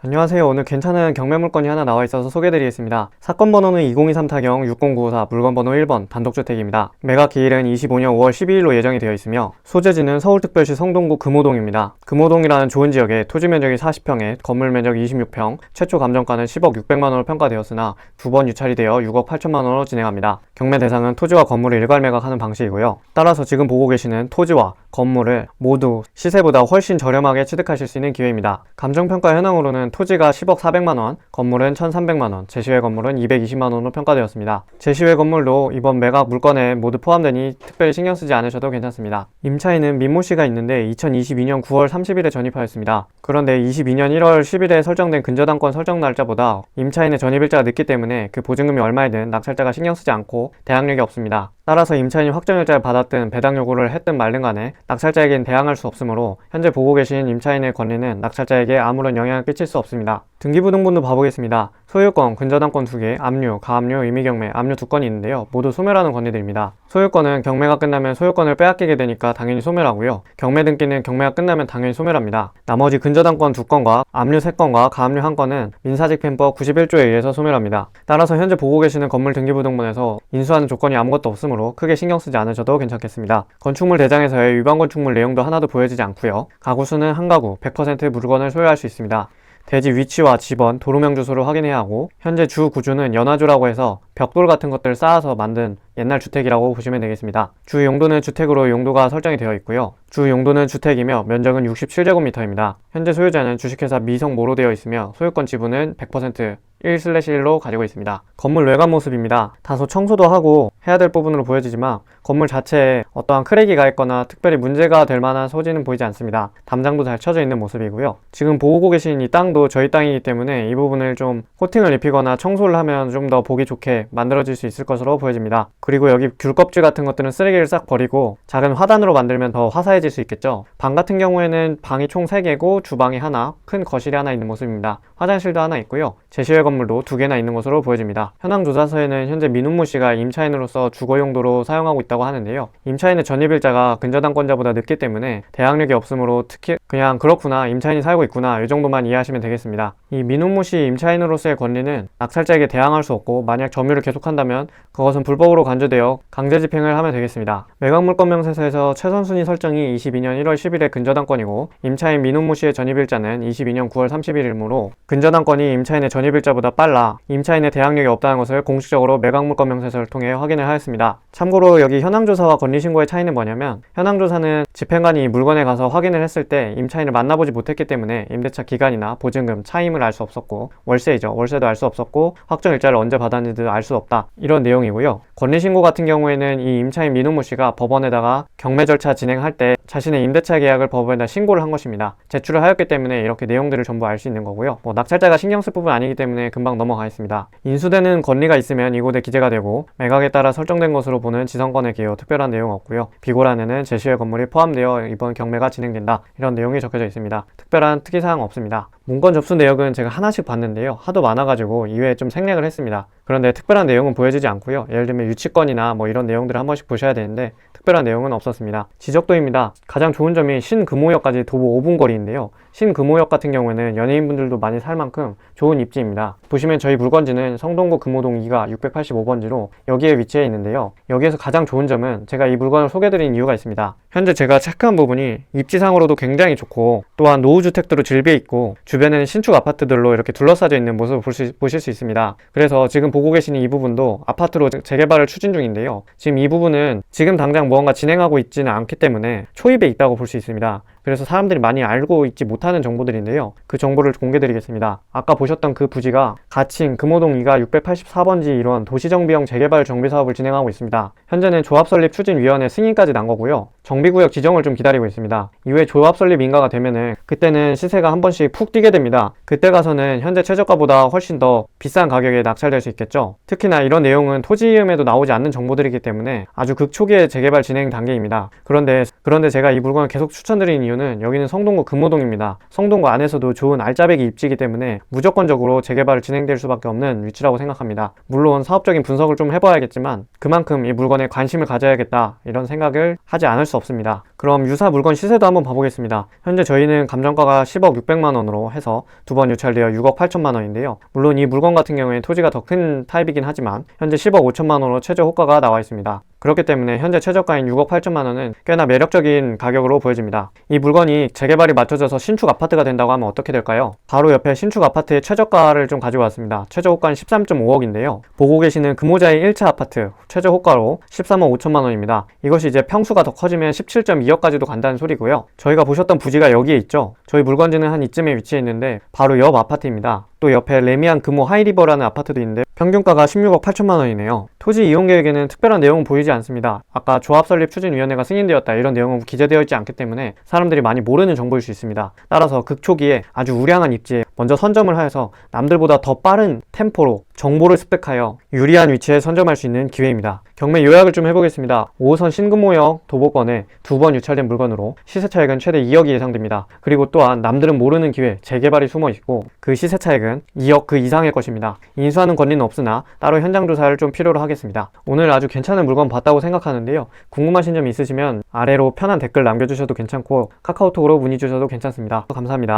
안녕하세요. 오늘 괜찮은 경매 물건이 하나 나와 있어서 소개해드리겠습니다. 사건 번호는 2023 타경 60954, 물건 번호 1번, 단독주택입니다. 매각 기일은 25년 5월 12일로 예정이 되어 있으며 소재지는 서울특별시 성동구 금호동입니다. 금호동이라는 좋은 지역에 토지 면적이 40평에 건물 면적 26평, 최초 감정가는 10억 600만원으로 평가되었으나 두 번 유찰이 되어 6억 8천만원으로 진행합니다. 경매 대상은 토지와 건물을 일괄 매각하는 방식이고요. 따라서 지금 보고 계시는 토지와 건물을 모두 시세보다 훨씬 저렴하게 취득하실 수 있는 기회입니다. 감정평가 현황으로는 토지가 10억 400만원, 건물은 1300만원, 제시외 건물은 220만원으로 평가되었습니다. 제시외 건물도 이번 매각 물건에 모두 포함되니 특별히 신경 쓰지 않으셔도 괜찮습니다. 임차인은 민모씨가 있는데 2022년 9월 30일에 전입하였습니다. 그런데 22년 1월 10일에 설정된 근저당권 설정 날짜보다 임차인의 전입일자가 늦기 때문에 그 보증금이 얼마이든 낙찰자가 신경 쓰지 않고 대항력이 없습니다. 따라서 임차인이 확정일자를 받았든 배당 요구를 했든 말든 간에 낙찰자에겐 대항할 수 없으므로 현재 보고 계신 임차인의 권리는 낙찰자에게 아무런 영향을 끼칠 수 없습니다. 등기부등본도 봐보겠습니다. 소유권, 근저당권 2개, 압류, 가압류, 임의경매, 압류 2건이 있는데요. 모두 소멸하는 권리들입니다. 소유권은 경매가 끝나면 소유권을 빼앗기게 되니까 당연히 소멸하고요. 경매 등기는 경매가 끝나면 당연히 소멸합니다. 나머지 근저당권 2건과 압류 3건과 가압류 1건은 민사집행법 91조에 의해서 소멸합니다. 따라서 현재 보고 계시는 건물 등기부등본에서 인수하는 조건이 아무것도 없으므로 크게 신경 쓰지 않으셔도 괜찮겠습니다. 건축물 대장에서의 위반 건축물 내용도 하나도 보여지지 않고요. 가구수는 한 가구 100% 물건을 소유할 수 있습니다. 대지 위치와 집원, 도로명 주소를 확인해야 하고 현재 주 구조는 연화조라고 해서 벽돌 같은 것들 쌓아서 만든 옛날 주택이라고 보시면 되겠습니다. 주 용도는 주택으로 용도가 설정이 되어 있고요. 주 용도는 주택이며 면적은 67제곱미터입니다. 현재 소유자는 주식회사 미성모로 되어 있으며 소유권 지분은 100% 1/1로 가지고 있습니다. 건물 외관 모습입니다. 다소 청소도 하고 해야 될 부분으로 보여지지만 건물 자체에 어떠한 크랙이 가 있거나 특별히 문제가 될 만한 소지는 보이지 않습니다. 담장도 잘 쳐져 있는 모습이고요. 지금 보고 계신 이 땅도 저희 땅이기 때문에 이 부분을 좀 코팅을 입히거나 청소를 하면 좀 더 보기 좋게 만들어질 수 있을 것으로 보여집니다. 그리고 여기 귤껍질 같은 것들은 쓰레기를 싹 버리고 작은 화단으로 만들면 더 화사해질 수 있겠죠. 방 같은 경우에는 방이 총 3개고 주방이 하나, 큰 거실이 하나 있는 모습입니다. 화장실도 하나 있고요. 제시외 건물도 2개나 있는 것으로 보여집니다. 현황 조사서에는 현재 민훈모 씨가 임차인으로서 주거 용도로 사용하고 있다고 하는데요. 임차인의 전입일자가 근저당권자보다 늦기 때문에 대항력이 없으므로 특히 그냥 그렇구나, 임차인이 살고 있구나, 이 정도만 이해하시면 되겠습니다. 이 민훈모 씨 임차인으로서의 권리는 낙찰자에게 대항할 수 없고 만약 점유를 계속한다면 그것은 불법으로 간주되어 강제 집행을 하면 되겠습니다. 매각물건 명세서에서 최선순위 설정이 22년 1월 10일에 근저당권이고 임차인 민훈모 씨의 전입일자는 22년 9월 30일이므로 근저당권이 임차인의 전입일자보다 빨라 임차인의 대항력이 없다는 것을 공식적으로 매각물건 명세서를 통해 확인을 하였습니다. 참고로 여기 현황조사와 권리신고의 차이는 뭐냐면 현황조사는 집행관이 이 물건에 가서 확인을 했을 때 임차인을 만나보지 못했기 때문에 임대차 기간이나 보증금, 차임을 알 수 없었고 월세이죠. 월세도 알 수 없었고 확정일자를 언제 받았는지도 알 수 없다. 이런 내용이고요. 권리신고 같은 경우에는 이 임차인 민훈모 씨가 법원에다가 경매 절차 진행할 때 자신의 임대차 계약을 법원에다 신고를 한 것입니다. 제출을 하였기 때문에 이렇게 내용들을 전부 알 수 있는 거고요. 낙찰자가 신경 쓸 부분 아니기 때문에 금방 넘어가겠습니다. 인수되는 권리가 있으면 이곳에 기재가 되고 매각에 따라 설정된 것으로 보는 지상권의 기여 특별한 내용 없고요. 비고란에는 제시외 건물이 포함되어 이번 경매가 진행된다. 이런 내용이 적혀져 있습니다. 특별한 특이사항 없습니다. 문건 접수 내역은 제가 하나씩 봤는데요. 하도 많아가지고 이외에 좀 생략을 했습니다. 그런데 특별한 내용은 보여지지 않고요. 예를 들면 유치권이나 뭐 이런 내용들을 한 번씩 보셔야 되는데 특별한 내용은 없었습니다. 지적도입니다. 가장 좋은 점이 신금호역까지 도보 5분 거리인데요. 신금호역 같은 경우에는 연예인분들도 많이 살 만큼 좋은 입지입니다. 보시면 저희 물건지는 성동구 금호동 2가 685번지로 여기에 위치해 있는데요. 여기에서 가장 좋은 점은 제가 이 물건을 소개드린 이유가 있습니다. 현재 제가 체크한 부분이 입지상으로도 굉장히 좋고 또한 노후주택들로 질비해 있고 주변에는 신축 아파트들로 이렇게 둘러싸져 있는 모습을 보실 수 있습니다. 그래서 지금 보고 계시는 이 부분도 아파트로 재개발을 추진 중인데요. 지금 이 부분은 지금 당장 무언가 진행하고 있지는 않기 때문에 초입에 있다고 볼 수 있습니다. 그래서 사람들이 많이 알고 있지 못하는 정보들인데요. 그 정보를 공개드리겠습니다. 아까 보셨던 그 부지가 가칭 금호동 2가 684번지 이런 도시정비형 재개발 정비사업을 진행하고 있습니다. 현재는 조합설립추진위원회 승인까지 난 거고요. 정비구역 지정을 좀 기다리고 있습니다. 이후에 조합설립 인가가 되면은 그때는 시세가 한 번씩 푹 뛰게 됩니다. 그때 가서는 현재 최저가보다 훨씬 더 비싼 가격에 낙찰될 수 있겠죠. 특히나 이런 내용은 토지이음에도 나오지 않는 정보들이기 때문에 아주 극초기의 재개발 진행 단계입니다. 그런데 제가 이 물건을 계속 추천드리는 이유는 여기는 성동구 금호동입니다. 성동구 안에서도 좋은 알짜배기 입지이기 때문에 무조건적으로 재개발을 진행될 수밖에 없는 위치라고 생각합니다. 물론 사업적인 분석을 좀 해봐야겠지만 그만큼 이 물건에 관심을 가져야겠다 이런 생각을 하지 않을 수 없습니다. 그럼 유사 물건 시세도 한번 봐보겠습니다. 현재 저희는 감정가가 10억 600만 원으로 해서 두 번 유찰되어 6억 8천만 원인데요. 물론 이 물건 같은 경우에 토지가 더 큰 타입이긴 하지만 현재 10억 5천만 원으로 최저 호가가 나와 있습니다. 그렇기 때문에 현재 최저가인 6억 8천만 원은 꽤나 매력적인 가격으로 보여집니다. 이 물건이 재개발이 맞춰져서 신축 아파트가 된다고 하면 어떻게 될까요? 바로 옆에 신축 아파트의 최저가를 좀 가지고 왔습니다. 최저 호가는 13.5억인데요. 보고 계시는 금호자의 1차 아파트 최저 호가로 13억 5천만 원입니다. 이것이 이제 평수가 더 커지면 17.2억까지도 간다는 소리고요. 저희가 보셨던 부지가 여기에 있죠. 저희 물건지는 한 이쯤에 위치해 있는데 바로 옆 아파트입니다. 또 옆에 레미안 금호 하이리버라는 아파트도 있는데 평균가가 16억 8천만 원이네요. 토지 이용 계획에는 특별한 내용은 보이지 않습니다. 아까 조합 설립 추진위원회가 승인되었다 이런 내용은 기재되어 있지 않기 때문에 사람들이 많이 모르는 정보일 수 있습니다. 따라서 극초기에 아주 우량한 입지에 먼저 선점을 하여서 남들보다 더 빠른 템포로 정보를 습득하여 유리한 위치에 선점할 수 있는 기회입니다. 경매 요약을 좀 해보겠습니다. 5호선 신금호역 도보권에 두 번 유찰된 물건으로 시세 차익은 최대 2억이 예상됩니다. 그리고 또한 남들은 모르는 기회, 재개발이 숨어 있고 그 시세 차익은 2억 그 이상일 것입니다. 인수하는 권리는 없으나 따로 현장 조사를 좀 필요로 하겠습니다. 오늘 아주 괜찮은 물건 봤다고 생각하는데요. 궁금하신 점 있으시면 아래로 편한 댓글 남겨주셔도 괜찮고 카카오톡으로 문의 주셔도 괜찮습니다. 감사합니다.